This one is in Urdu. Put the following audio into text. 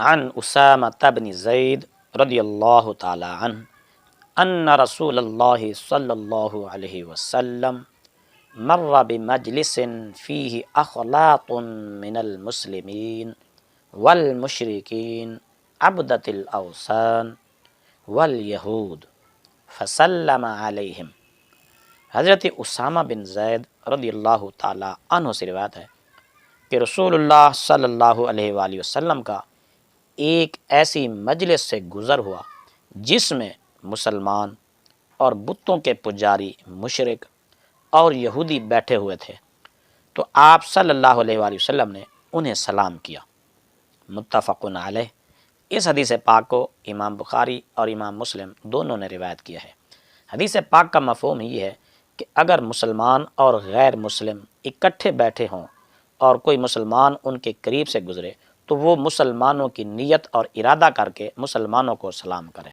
عن اسامہ بن زید رضی اللہ تعالی عنہ ان رسول اللہ صلی اللہ علیہ وسلم مر بمجلس فیہ اخلاق من المسلمین والمشرکین عبدۃ الاوثان والیہود فسلم علیہم۔ حضرت اسامہ بن زید رضی اللہ تعالی عنہ سے روایت ہے کہ رسول اللہ صلی اللہ علیہ وآلہ وسلم کا ایک ایسی مجلس سے گزر ہوا جس میں مسلمان اور بتوں کے پجاری مشرک اور یہودی بیٹھے ہوئے تھے، تو آپ صلی اللہ علیہ وآلہ وسلم نے انہیں سلام کیا۔ متفق علیہ۔ اس حدیث پاک کو امام بخاری اور امام مسلم دونوں نے روایت کیا ہے۔ حدیث پاک کا مفہوم یہ ہے کہ اگر مسلمان اور غیر مسلم اکٹھے بیٹھے ہوں اور کوئی مسلمان ان کے قریب سے گزرے تو وہ مسلمانوں کی نیت اور ارادہ کر کے مسلمانوں کو سلام کرے۔